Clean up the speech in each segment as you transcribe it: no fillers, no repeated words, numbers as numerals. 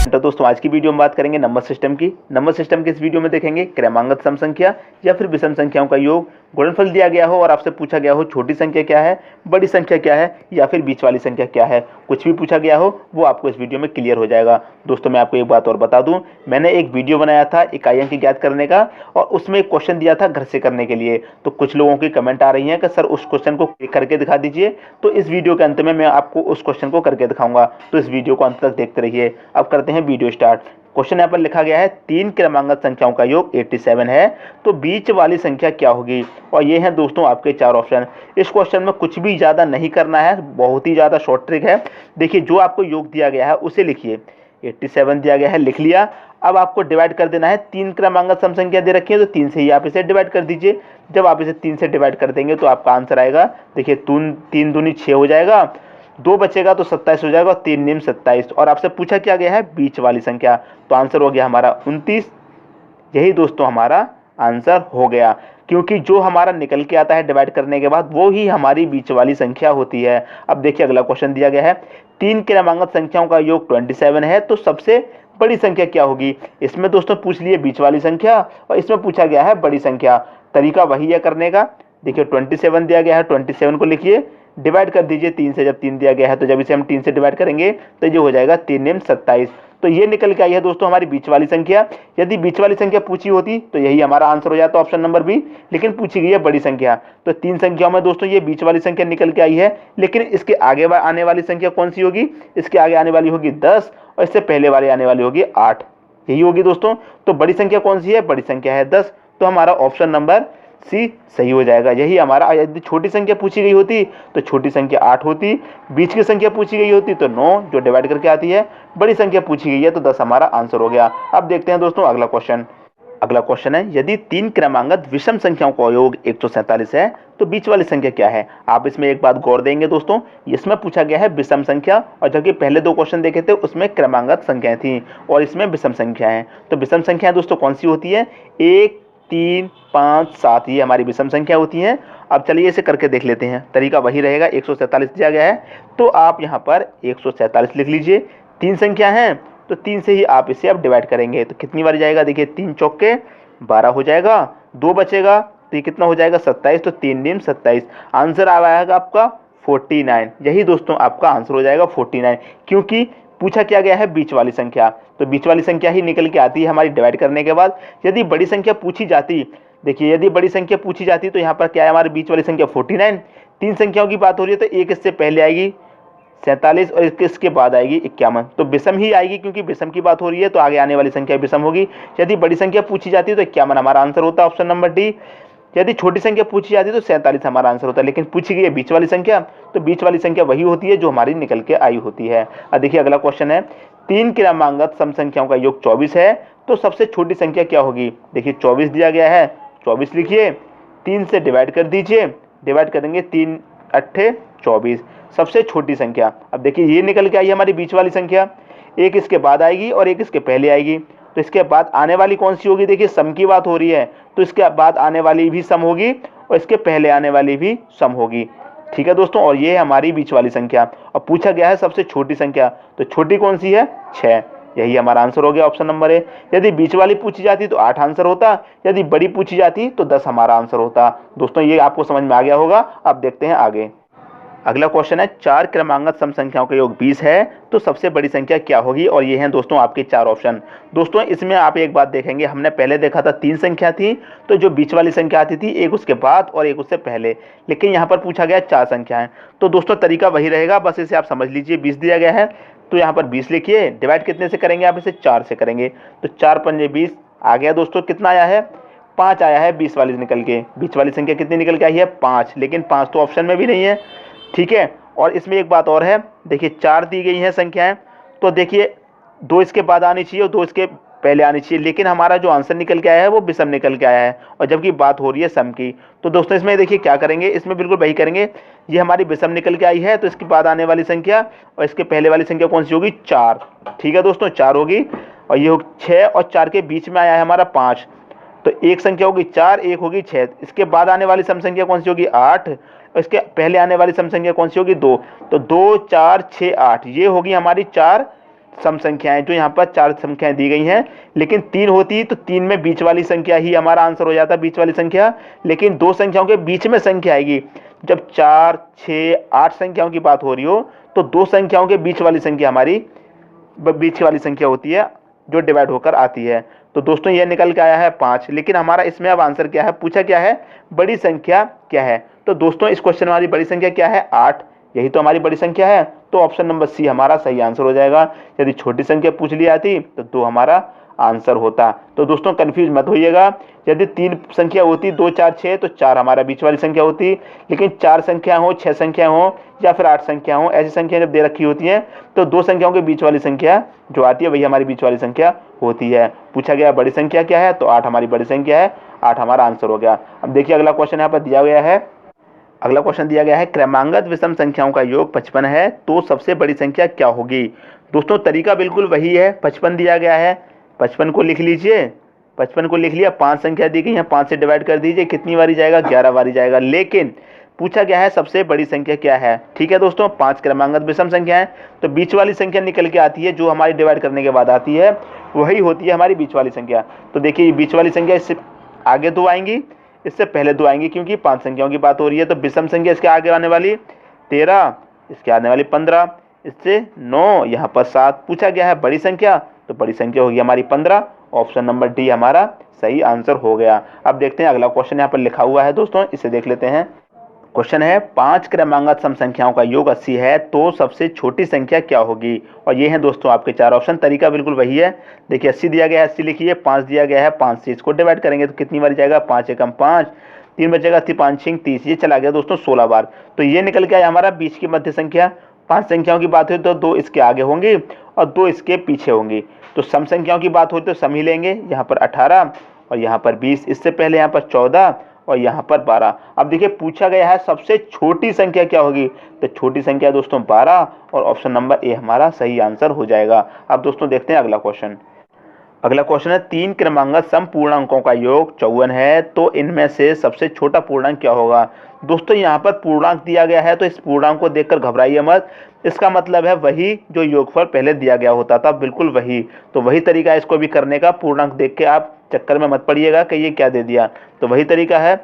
तो दोस्तों आज की वीडियो में बात करेंगे नंबर सिस्टम की। नंबर सिस्टम के इस वीडियो में देखेंगे क्रमांगत सम संख्या या फिर विषम संख्याओं का योग, गुणनफल दिया गया हो और आपसे पूछा गया हो छोटी संख्या क्या है, बड़ी संख्या क्या है या फिर बीच वाली संख्या क्या है, कुछ भी पूछा गया हो वो आपको इस वीडियो में क्लियर हो जाएगा। दोस्तों मैं आपको एक बात और बता दूं, मैंने एक वीडियो बनाया था इकाई अंक ज्ञात करने का और उसमें एक क्वेश्चन दिया था घर से करने के लिए। तो कुछ लोगों की कमेंट आ रही है कि सर उस क्वेश्चन को करके दिखा दीजिए, तो इस वीडियो के अंत में मैं आपको उस क्वेश्चन को करके दिखाऊंगा। तो इस वीडियो को अंत तक देखते रहिए। अब करते हैं वीडियो स्टार्ट। क्वेश्चन यहाँ पर लिखा गया है तीन क्रमांगत संख्याओं का योग 87 है, तो बीच वाली संख्या क्या होगी। और ये हैं दोस्तों आपके चार ऑप्शन। इस क्वेश्चन में कुछ भी ज़्यादा नहीं करना है, बहुत ही ज़्यादा शॉर्ट ट्रिक है। देखिए जो आपको योग दिया गया है उसे लिखिए। 87 दिया गया है, लिख लिया। अब आपको डिवाइड कर देना है, तीन क्रमांगत सम संख्या दे रखी है तो 3 से ही आप इसे डिवाइड कर दीजिए। जब आप इसे 3 से डिवाइड कर देंगे तो आपका आंसर आएगा, देखिए 3 दूनी 6 हो जाएगा, 2 बचेगा तो 27 हो जाएगा और 3 निम 27। और आपसे पूछा क्या गया है बीच वाली संख्या, तो आंसर हो गया हमारा 29। यही दोस्तों हमारा आंसर हो गया, क्योंकि जो हमारा निकल के आता है डिवाइड करने के बाद वो ही हमारी बीच वाली संख्या होती है। अब देखिए अगला क्वेश्चन दिया गया है तीन क्रमांगत संख्याओं का योग 27 है, तो सबसे बड़ी संख्या क्या होगी। इसमें दोस्तों पूछ लिए बीच वाली संख्या और इसमें पूछा गया है बड़ी संख्या। तरीका वही है करने का। देखिए 27 दिया गया है, 27 को लिखिए, डिवाइड कर दीजिए 3 से। जब 3 दिया गया है तो जब इसे हम 3 से डिवाइड करेंगे तो ये हो जाएगा 3 निम 27। तो ये निकल के आई है दोस्तों हमारी बीच वाली संख्या। यदि बीच वाली संख्या पूछी होती तो यही हमारा आंसर हो जाता ऑप्शन नंबर बी, लेकिन पूछी गई है बड़ी संख्या। तो तीन संख्याओं में दोस्तों ये बीच वाली संख्या निकल के आई है, लेकिन इसके आगे आने वाली संख्या कौन सी होगी, इसके आगे आने वाली होगी 10 और इससे पहले वाली आने वाली होगी 8, यही होगी दोस्तों। तो बड़ी संख्या कौन सी है, बड़ी संख्या है 10। तो हमारा ऑप्शन नंबर सी सही हो जाएगा। यही हमारा, यदि छोटी संख्या पूछी गई होती तो छोटी संख्या 8 होती, बीच की संख्या पूछी गई होती तो 9 जो डिवाइड करके आती है, बड़ी संख्या पूछी गई है तो 10 हमारा आंसर हो गया। अब देखते हैं दोस्तों अगला क्वेश्चन। अगला क्वेश्चन है यदि तीन क्रमांगत विषम संख्याओं का योग 147 है तो बीच वाली संख्या क्या है। आप इसमें एक बात गौर देंगे दोस्तों, इसमें पूछा गया है विषम संख्या, और जबकि पहले दो क्वेश्चन देखे थे उसमें क्रमांगत संख्याएं थी और इसमें विषम संख्या है। तो विषम संख्या दोस्तों कौन सी होती है, 1, 3, 5, 7, ये हमारी विषम संख्या होती है। अब चलिए इसे करके देख लेते हैं। तरीका वही रहेगा, 147 दिया गया है तो आप यहाँ पर 147 लिख लीजिए। तीन संख्या है तो 3 से ही आप इसे अब डिवाइड करेंगे तो कितनी बार जाएगा, देखिए 3 चौके 12 हो जाएगा, 2 बचेगा तो ये कितना हो जाएगा 27, तो 3 निम 27। आंसर आ जाएगा आपका 49। यही दोस्तों आपका आंसर हो जाएगा 49, क्योंकि पूछा क्या गया है बीच वाली संख्या, तो बीच वाली संख्या ही निकल के आती है हमारी डिवाइड करने के बाद। यदि बड़ी संख्या पूछी जाती, देखिए यदि बड़ी संख्या पूछी जाती तो यहाँ पर क्या है हमारी बीच वाली संख्या 49। तीन संख्याओं की बात हो रही है तो एक इससे पहले आएगी 47 और इसके बाद आएगी 51, तो विषम ही आएगी, क्योंकि विषम की बात हो रही है तो आगे आने वाली संख्या विषम होगी। यदि बड़ी संख्या पूछी जाती है तो 51 हमारा आंसर होता है ऑप्शन नंबर डी। यदि छोटी संख्या पूछी जाती है तो 47 हमारा आंसर होता है, लेकिन पूछी गई है बीच वाली संख्या, तो बीच वाली संख्या वही होती है जो हमारी निकल के आई होती है। अब देखिए अगला क्वेश्चन है तीन क्रमांगत सम संख्याओं का योग 24 है तो सबसे छोटी संख्या क्या होगी। देखिए 24 दिया गया है, 24 लिखिए, 3 से डिवाइड कर दीजिए, डिवाइड करेंगे 3 अट्ठे 24, सबसे छोटी संख्या। अब देखिए ये निकल के आई हमारी बीच वाली संख्या, एक इसके बाद आएगी और एक इसके पहले आएगी, तो इसके बाद आने वाली कौन सी होगी, देखिए सम की बात हो रही है तो इसके बाद आने वाली भी सम होगी और इसके पहले आने वाली भी सम होगी। ठीक है दोस्तों, और ये है हमारी बीच वाली संख्या। और पूछा गया है सबसे छोटी संख्या, तो छोटी कौन सी है, 6, यही हमारा आंसर हो गया ऑप्शन नंबर ए। यदि बीच वाली पूछी जाती तो 8 आंसर होता, यदि बड़ी पूछी जाती तो 10 हमारा आंसर होता। दोस्तों ये आपको समझ में आ गया होगा। अब देखते हैं आगे। अगला क्वेश्चन है चार क्रमांगत सम संख्याओं का योग 20 है तो सबसे बड़ी संख्या क्या होगी। और ये हैं दोस्तों आपके चार ऑप्शन। दोस्तों इसमें आप एक बात देखेंगे, हमने पहले देखा था 3 संख्या थी तो जो बीच वाली संख्या आती थी एक उसके बाद और एक उससे पहले, लेकिन यहाँ पर पूछा गया 4 संख्याएं। तो दोस्तों तरीका वही रहेगा, बस इसे आप समझ लीजिए। 20 दिया गया है तो यहाँ पर 20 लिखिए, डिवाइड कितने से करेंगे आप, इसे 4 से करेंगे तो 4 पंजे 20 आ गया दोस्तों। कितना आया है, 5 आया है 20 वाली निकल के। बीच वाली संख्या कितनी निकल के आई है, 5, लेकिन 5 तो ऑप्शन में भी नहीं है। ठीक है, और इसमें एक बात और है, देखिए 4 दी गई हैं संख्याएं, तो देखिए 2 इसके बाद आनी चाहिए और 2 इसके पहले आनी चाहिए, लेकिन हमारा जो आंसर निकल के आया है वो विषम निकल के आया है, और जबकि बात हो रही है सम की। तो दोस्तों इसमें देखिए क्या करेंगे, इसमें बिल्कुल वही करेंगे। ये हमारी विषम निकल के आई है तो इसके बाद आने वाली संख्या और इसके पहले वाली संख्या कौन सी होगी, 4। ठीक है दोस्तों, 4 होगी, और ये 6 और 4 के बीच में आया है हमारा 5, तो एक संख्या होगी 4, एक होगी 6। इसके बाद आने वाली सम संख्या कौन सी होगी, 8, और इसके पहले आने वाली सम संख्या कौन सी होगी, 2। तो 2, 4, 6, 8 ये होगी हमारी 4 सम संख्याएं, जो यहाँ पर 4 संख्याएं दी गई हैं, लेकिन 3 होती तो 3 में बीच वाली संख्या ही हमारा आंसर हो जाता, बीच वाली संख्या। लेकिन 2 संख्याओं के बीच में संख्या आएगी। जब 4, 6, 8 संख्याओं की बात हो रही हो तो 2 संख्याओं के बीच वाली संख्या हमारी बीच वाली संख्या होती है, जो डिवाइड होकर आती है। तो दोस्तों ये निकल के आया है 5। लेकिन हमारा इसमें अब आंसर क्या है, पूछा क्या है, बड़ी संख्या क्या है। तो दोस्तों इस क्वेश्चन में हमारी बड़ी संख्या क्या है, 8। यही तो हमारी बड़ी संख्या है, तो ऑप्शन नंबर सी हमारा सही आंसर हो जाएगा। यदि छोटी संख्या पूछ ली आती तो 2 हमारा आंसर होता। तो दोस्तों कंफ्यूज मत होइएगा, यदि 3 संख्या होती 2, 4, 6 तो 4 हमारा बीच वाली संख्या होती। लेकिन 4 संख्या हो, 6 संख्या हो या फिर 8 संख्या हो, ऐसी संख्या जब दे रखी होती है तो 2 संख्याओं के बीच वाली संख्या जो आती है वही हमारी बीच वाली संख्या होती है। पूछा गया बड़ी संख्या क्या है, तो 8 हमारी बड़ी संख्या है, 8 हमारा आंसर हो गया। अब देखिए अगला क्वेश्चन यहाँ पर दिया गया है। अगला क्वेश्चन दिया गया है, क्रमांगत विषम संख्याओं का योग 55 है तो सबसे बड़ी संख्या क्या होगी। दोस्तों तरीका बिल्कुल वही है, 55 दिया गया है, 55 को लिख लीजिए, 55 को लिख लिया, 5 संख्या दी गई है, 5 से डिवाइड कर दीजिए, कितनी बारी जाएगा, 11 बारी जाएगा। लेकिन पूछा गया है सबसे बड़ी संख्या क्या है। ठीक है दोस्तों, 5 क्रमांगत विषम संख्या है तो बीच वाली संख्या निकल के आती है, जो हमारी डिवाइड करने के बाद आती है वही होती है हमारी बीच वाली संख्या। तो देखिए बीच वाली संख्या इससे आगे 2 आएंगी, इससे पहले 2 आएंगी, क्योंकि 5 संख्याओं की बात हो रही है। तो विषम संख्या इसके आगे आने वाली 13, इसके आने वाली 15, इससे 9, यहाँ पर 7। पूछा गया है बड़ी संख्या, तो बड़ी संख्या होगी हमारी 15। ऑप्शन नंबर डी हमारा सही आंसर हो गया। अब देखते हैं अगला क्वेश्चन यहाँ पर लिखा हुआ है दोस्तों, इसे देख लेते हैं। क्वेश्चन है 5 क्रमांगत सम संख्याओं का योग 80 है तो सबसे छोटी संख्या क्या होगी। और ये हैं दोस्तों आपके 4 ऑप्शन। तरीका बिल्कुल वही है। देखिए 80 दिया गया है, 80 लिखिए, 5 दिया गया है, 5 से इसको डिवाइड करेंगे तो कितनी बार जाएगा, 5 एकम 5, 3 बचेगा, 5 6 30, ये चला गया दोस्तों 16 बार। तो ये निकल के आया हमारा बीच की मध्य संख्या। 5 संख्याओं की बात हुई तो 2 इसके आगे होंगी और 2 इसके पीछे होंगी। तो सम संख्याओं की बात होती तो सम ही लेंगे, यहाँ पर 18 और यहाँ पर 20, इससे पहले यहाँ पर 14 और यहाँ पर 12। अब देखिए पूछा गया है सबसे छोटी संख्या क्या होगी, तो छोटी संख्या दोस्तों 12 और ऑप्शन नंबर ए हमारा सही आंसर हो जाएगा। अब दोस्तों देखते हैं अगला क्वेश्चन। अगला क्वेश्चन है 3 क्रमांगत सम पूर्णांकों का योग 54 है तो इनमें से सबसे छोटा पूर्णांक क्या होगा। दोस्तों यहाँ पर पूर्णांक दिया गया है तो इस पूर्णांक को देखकर घबराइए मत, इसका मतलब है वही जो योगफल पहले दिया गया होता था, बिल्कुल वही। तो वही तरीका है इसको भी करने का, पूर्णांक देख के आप चक्कर में मत पड़िएगा कि ये क्या दे दिया। तो वही तरीका है,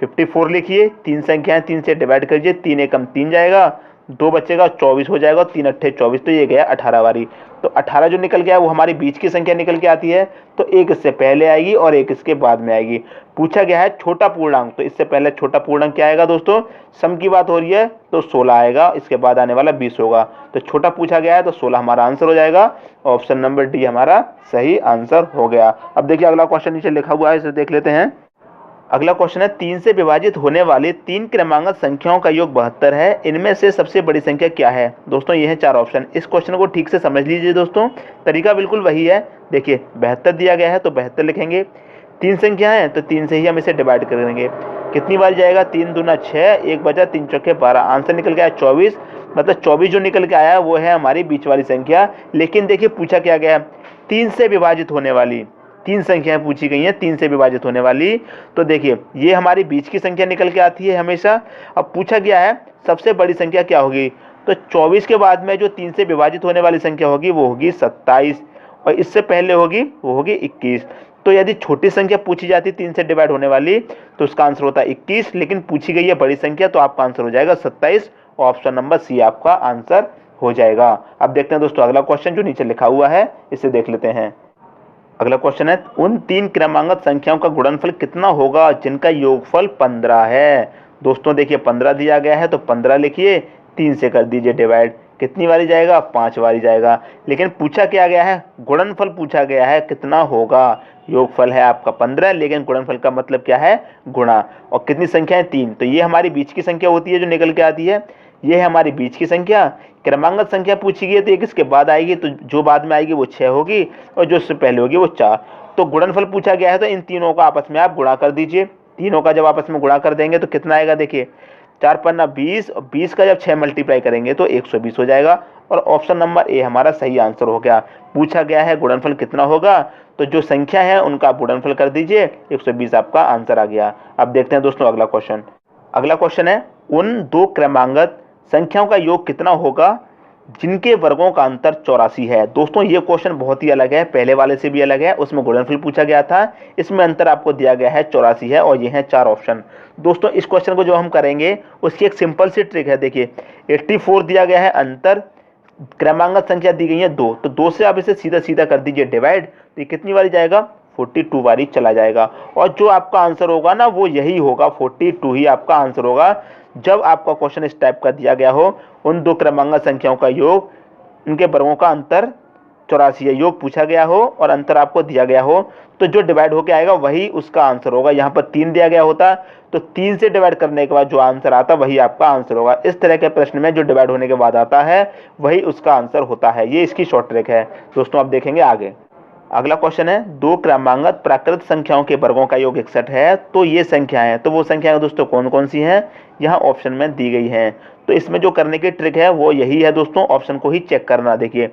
54 लिखिए, 3 संख्याएं 3 से डिवाइड करिए, 3 एकम 3 जाएगा, 2 बचेगा, 24 हो जाएगा, 3 अट्ठे 24, तो ये गया 18 बारी। तो 18 जो निकल गया वो हमारी बीच की संख्या निकल के आती है, तो एक इससे पहले आएगी और एक इसके बाद में आएगी। पूछा गया है छोटा पूर्णांक, तो इससे पहले छोटा पूर्णांक क्या आएगा दोस्तों, सम की बात हो रही है तो 16 आएगा, इसके बाद आने वाला 20 होगा। तो छोटा पूछा गया है तो 16 हमारा आंसर हो जाएगा। ऑप्शन नंबर डी हमारा सही आंसर हो गया। अब देखिए अगला क्वेश्चन नीचे लिखा हुआ है, इसे देख लेते हैं। अगला क्वेश्चन है 3 से विभाजित होने वाली 3 क्रमांगत संख्याओं का योग 72 है, इनमें से सबसे बड़ी संख्या क्या है। दोस्तों ये है 4 ऑप्शन, इस क्वेश्चन को ठीक से समझ लीजिए दोस्तों, तरीका बिल्कुल वही है। देखिए 72 दिया गया है तो 72 लिखेंगे, 3 संख्या है तो 3 से ही हम इसे डिवाइड करेंगे, कितनी बार जाएगा, 3 दूना 6, 1 बचा, 3 चौके 12, आंसर निकल गया 24। मतलब 24 जो निकल के आया वो है हमारी बीच वाली संख्या। लेकिन देखिए पूछा क्या गया, 3 से विभाजित होने वाली 3 संख्याएं पूछी गई हैं, 3 से विभाजित होने वाली। तो देखिए ये हमारी बीच की संख्या निकल के आती है हमेशा। अब पूछा गया है सबसे बड़ी संख्या क्या होगी, तो 24 के बाद में जो 3 से विभाजित होने वाली संख्या होगी वो होगी 27 और इससे पहले होगी वो होगी 21। तो यदि छोटी संख्या पूछी जाती 3 से डिवाइड होने वाली तो उसका आंसर होता 21, लेकिन पूछी गई है बड़ी संख्या तो आपका आंसर हो जाएगा 27। ऑप्शन नंबर सी आपका आंसर हो जाएगा। अब देखते हैं दोस्तों अगला क्वेश्चन जो नीचे लिखा हुआ है, इसे देख लेते हैं। अगला क्वेश्चन है उन 3 क्रमांगत संख्याओं का गुणनफल कितना होगा जिनका योगफल 15 है। दोस्तों देखिए 15 दिया गया है तो 15 लिखिए, 3 से कर दीजिए डिवाइड, कितनी बारी जाएगा, 5 बारी जाएगा। लेकिन पूछा क्या गया है, गुणनफल पूछा गया है कितना होगा। योगफल है आपका 15, लेकिन गुणनफल का मतलब क्या है, गुणा। और कितनी संख्या है, 3, तो ये हमारी बीच की संख्या होती है जो निकल के आती है, ये है हमारी बीच की संख्या। क्रमांगत संख्या पूछी गई है तो एक इसके बाद आएगी, तो जो बाद में आएगी वो 6 होगी और जो उससे पहले होगी वो 4। तो गुणनफल पूछा गया है तो इन तीनों का आपस में आप गुणा कर दीजिए। तीनों का जब आपस में गुणा कर देंगे तो कितना आएगा, देखिए 4 पन्ना 20 और 20 का जब 6 मल्टीप्लाई करेंगे तो 120 हो जाएगा। और ऑप्शन नंबर ए हमारा सही आंसर हो गया। पूछा गया है गुणनफल कितना होगा, तो जो संख्या है उनका आप गुणनफल कर दीजिए, 120 आपका आंसर आ गया। अब देखते हैं दोस्तों अगला क्वेश्चन। अगला क्वेश्चन है उन 2 क्रमांगत संख्याओं का योग कितना होगा जिनके वर्गों का अंतर 84 है। दोस्तों ये क्वेश्चन बहुत ही अलग है, पहले वाले से भी अलग है, उसमें गुणनफल पूछा गया था, इसमें अंतर आपको दिया गया है 84 है और ये हैं 4 ऑप्शन। दोस्तों इस क्वेश्चन को जो हम करेंगे उसकी एक सिंपल सी ट्रिक है। देखिए 84 दिया गया है अंतर, क्रमांगत संख्या दी गई है 2, तो 2 से आप इसे सीधा सीधा कर दीजिए डिवाइड, तो ये कितनी बारी जाएगा, 42 बारी चला जाएगा। और जो आपका आंसर होगा ना वो यही होगा, 42 ही आपका आंसर होगा। जब आपका क्वेश्चन इस टाइप का दिया गया हो, उन दो क्रमांगत संख्याओं का योग, उनके वर्गों का अंतर 84 है, योग पूछा गया हो और अंतर आपको दिया गया हो, तो जो डिवाइड होके आएगा वही उसका आंसर होगा। यहाँ पर 3 दिया गया होता तो 3 से डिवाइड करने के बाद जो आंसर आता वही आपका आंसर होगा। इस तरह के प्रश्न में जो डिवाइड होने के बाद आता है वही उसका आंसर होता है। ये इसकी शॉर्ट ट्रिक है। दोस्तों आप देखेंगे आगे। अगला क्वेश्चन है, दो क्रमांगत प्राकृत संख्याओं के वर्गों का योग 61 है, तो ये संख्याएं हैं, तो वो संख्याएं दोस्तों कौन कौन सी हैं, यहाँ ऑप्शन में दी गई हैं। तो इसमें जो करने की ट्रिक है वो यही है दोस्तों, ऑप्शन को ही चेक करना। देखिए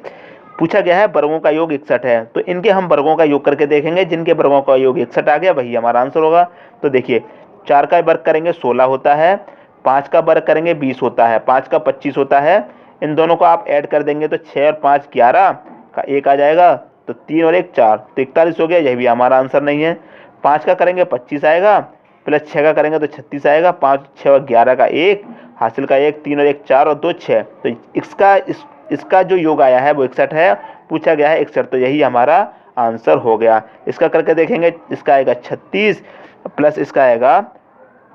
पूछा गया है वर्गों का योग 61 है, तो इनके हम वर्गों का योग करके देखेंगे, जिनके वर्गों का योग 61 आ गया वही हमारा आंसर होगा। तो देखिए 4 का वर्ग करेंगे 16 होता है, 5 का वर्ग करेंगे 20 होता है, 5 का 25 होता है, इन दोनों को आप ऐड कर देंगे तो 6 और 5 11 का 1 आ जाएगा, तो 3 और 1 4, तो 41 हो गया, यही भी हमारा आंसर नहीं है। 5 का करेंगे 25 आएगा, प्लस 6 का करेंगे तो 36 आएगा, 5 6 और 11 का 1, हासिल का 1, 3 और 1 4 और 2 6, तो इसका जो योग आया है वो 61 है, पूछा गया है 61, तो यही हमारा आंसर हो गया। इसका करके देखेंगे, इसका आएगा 36 प्लस इसका आएगा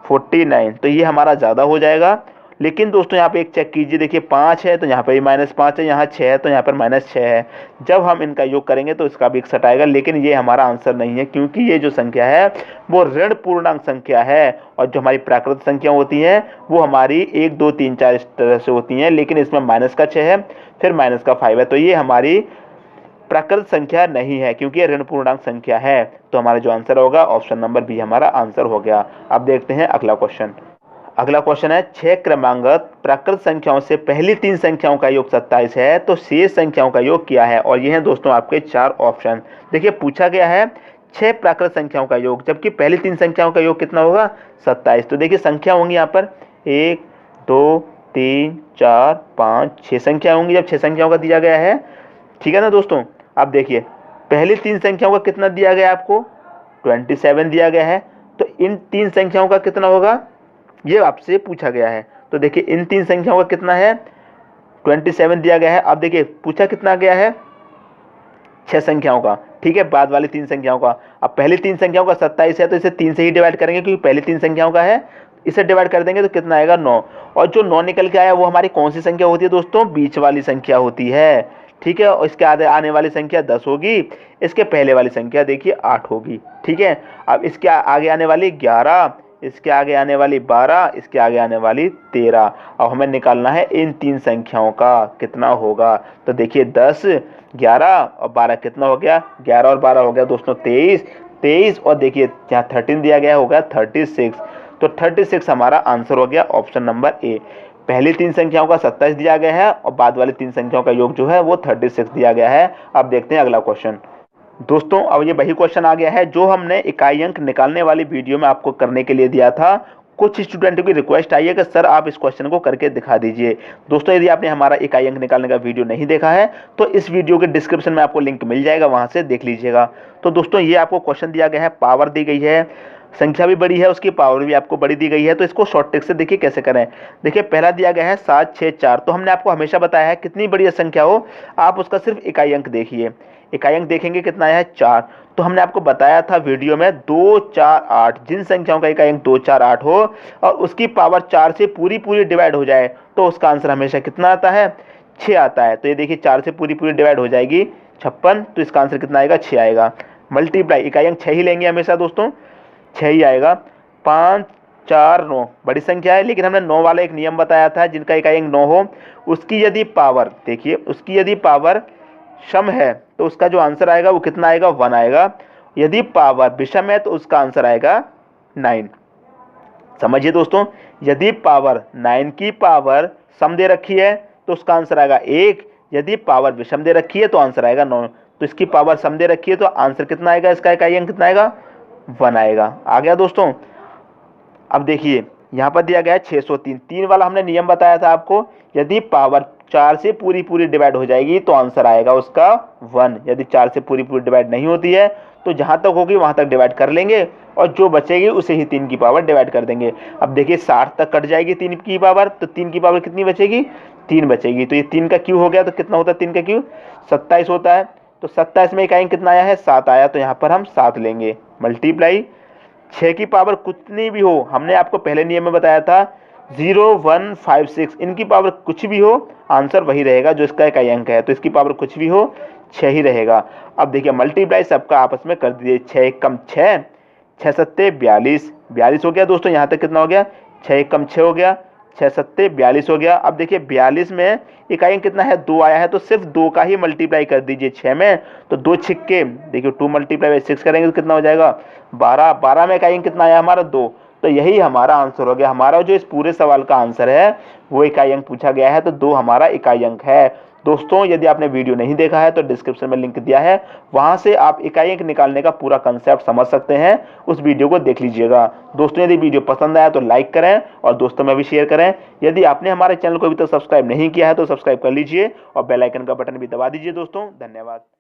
49, तो ये हमारा ज़्यादा हो जाएगा। लेकिन दोस्तों यहाँ पे एक चेक कीजिए, देखिए 5 है तो यहाँ पे भी -5 है, यहाँ 6 है तो यहाँ पर -6 है। जब हम इनका योग करेंगे तो इसका भी 61 आएगा, लेकिन ये हमारा आंसर नहीं है, क्योंकि ये जो संख्या है वो ऋण पूर्णांक संख्या है, और जो हमारी प्राकृत संख्या होती हैं वो हमारी 1 2 3 4 इस तरह से होती हैं, लेकिन इसमें -6 है, फिर -5 है, तो ये हमारी प्राकृत संख्या नहीं है, क्योंकि ये ऋण पूर्णांक संख्या है। तो हमारा जो आंसर होगा ऑप्शन नंबर बी हमारा आंसर हो गया। अब देखते हैं अगला क्वेश्चन। अगला क्वेश्चन है, 6 क्रमांगत प्राकृत संख्याओं से पहली 3 संख्याओं का योग 27 है, तो शेष संख्याओं का योग क्या है, और ये हैं दोस्तों आपके 4 ऑप्शन। देखिए पूछा गया है 6 प्राकृत संख्याओं का योग, जबकि पहली 3 संख्याओं का योग कितना होगा, 27। तो देखिए संख्या होंगी यहाँ पर 1 2 3 4 5 6 संख्या होंगी, जब 6 संख्याओं का दिया गया है, ठीक है ना दोस्तों। अब देखिए पहली 3 संख्याओं का कितना दिया गया आपको, 27 दिया गया है, तो इन 3 संख्याओं का कितना होगा, ये आपसे पूछा गया है। तो देखिए इन 3 संख्याओं का कितना है, 27 दिया गया है। अब देखिए पूछा कितना गया है, 6 संख्याओं का, ठीक है, बाद वाली 3 संख्याओं का। अब पहली 3 संख्याओं का 27 है, तो इसे 3 से ही डिवाइड करेंगे, क्योंकि पहली 3 संख्याओं का है, इसे डिवाइड कर देंगे तो कितना आएगा, 9। और जो 9 निकल के आया वो हमारी कौन सी संख्या होती है दोस्तों, बीच वाली संख्या होती है, ठीक है। और इसके आगे आने वाली संख्या 10 होगी, इसके पहले वाली संख्या देखिए 8 होगी, ठीक है। अब इसके आगे आने वाली 11, इसके आगे आने वाली 12, इसके आगे आने वाली 13। अब हमें निकालना है इन 3 संख्याओं का कितना होगा। तो देखिए 10 11 और 12 कितना हो गया, 11 और 12 हो गया दोस्तों 23, और देखिए यहाँ 13 दिया गया होगा 36, तो 36 हमारा आंसर हो गया, ऑप्शन नंबर ए। पहली 3 संख्याओं का 27 दिया गया है और बाद वाली 3 संख्याओं का योग जो है वो 36 दिया गया है। अब देखते हैं अगला क्वेश्चन। दोस्तों अब ये वही क्वेश्चन आ गया है जो हमने इकाई अंक निकालने वाली वीडियो में आपको करने के लिए दिया था। कुछ स्टूडेंटों की रिक्वेस्ट आई है कि सर आप इस क्वेश्चन को करके दिखा दीजिए। दोस्तों यदि आपने हमारा इकाई अंक निकालने का वीडियो नहीं देखा है तो इस वीडियो के डिस्क्रिप्शन में आपको लिंक मिल जाएगा, वहां से देख लीजिएगा। तो दोस्तों ये आपको क्वेश्चन दिया गया है, पावर दी गई है, संख्या भी बड़ी है, उसकी पावर भी आपको बड़ी दी गई है, तो इसको शॉर्ट ट्रिक से देखिए कैसे करें। देखिए पहला दिया गया है 7 6 4, तो हमने आपको हमेशा बताया है कितनी बड़ी संख्या हो आप उसका सिर्फ इकाई अंक देखिए। इकाई अंक देखेंगे कितना आया है 4, तो हमने आपको बताया था वीडियो में 2 4 8, जिन संख्याओं का इकाई अंक 2 4 8 हो और उसकी पावर 4 से पूरी डिवाइड हो जाए तो उसका आंसर हमेशा कितना आता है, 6 आता है। तो ये देखिए 4 से पूरी डिवाइड हो जाएगी 56, तो इसका आंसर कितना आएगा, 6 आएगा। मल्टीप्लाई इकाई अंक 6 ही लेंगे हमेशा दोस्तों, 6 ही आएगा। 5 4 9 बड़ी संख्या है, लेकिन हमने 9 वाला एक नियम बताया था, जिनका इकाई अंक 9 हो उसकी यदि पावर, देखिए उसकी यदि पावर सम है तो उसका जो आंसर आएगा वो कितना आएगा, 1 आएगा। यदि पावर विषम है तो उसका आंसर आएगा 9। समझिए दोस्तों, यदि पावर 9 की पावर सम दे रखी है तो उसका आंसर आएगा 1, यदि पावर विषम दे रखी है तो आंसर आएगा 9। तो इसकी पावर सम दे रखी है तो आंसर कितना आएगा, इसका इकाई अंक कितना आएगा, 1 आएगा। आ गया दोस्तों। अब देखिए यहाँ पर दिया गया है 603, 3 वाला हमने नियम बताया था आपको, यदि पावर 4 से पूरी पूरी डिवाइड हो जाएगी तो आंसर आएगा उसका 1। यदि 4 से पूरी पूरी डिवाइड नहीं होती है तो जहां तक होगी वहां तक डिवाइड कर लेंगे और जो बचेगी उसे ही 3 की पावर डिवाइड कर देंगे। अब देखिए 60 तक कट जाएगी 3 की पावर, तो 3 की पावर कितनी बचेगी, 3 बचेगी। तो ये 3 का क्यू हो गया, तो कितना होता है 3 का क्यू, 27 होता है। तो 27 में इकाई कितना आया है, 7 आया, तो यहाँ पर हम 7 लेंगे। मल्टीप्लाई 6 की पावर कितनी भी हो, हमने आपको पहले नियम में बताया था 0, 1, 5, 6, इनकी पावर कुछ भी हो आंसर वही रहेगा जो इसका इकाई अंक है। तो इसकी पावर कुछ भी हो 6 ही रहेगा। अब देखिए मल्टीप्लाई सबका आपस में कर दीजिए, 6 कम 6, 6 सत्ते 42, 42 हो गया दोस्तों। यहाँ तक कितना हो गया, 6 कम 6 हो गया, 6 सत्ते 42 हो गया। अब देखिए 42 में इकाई अंक कितना है, 2 आया है, तो सिर्फ 2 का ही मल्टीप्लाई कर दीजिए 6 में। तो 2 छिक्के, देखिए 2 मल्टीप्लाई बाई 6 करेंगे तो कितना हो जाएगा 12, 12 में इकाई अंक कितना आया हमारा 2। तो यही हमारा आंसर हो गया। हमारा जो इस पूरे सवाल का आंसर है वो इकाई अंक पूछा गया है, तो 2 हमारा इकाई अंक है। दोस्तों यदि आपने वीडियो नहीं देखा है तो डिस्क्रिप्शन में लिंक दिया है, वहां से आप इकाई अंक निकालने का पूरा कंसेप्ट समझ सकते हैं, उस वीडियो को देख लीजिएगा। दोस्तों यदि वीडियो पसंद आया तो लाइक करें और दोस्तों में भी शेयर करें। यदि आपने हमारे चैनल को अभी तक सब्सक्राइब नहीं किया है तो सब्सक्राइब कर लीजिए और बेल आइकन का बटन भी दबा दीजिए। दोस्तों धन्यवाद।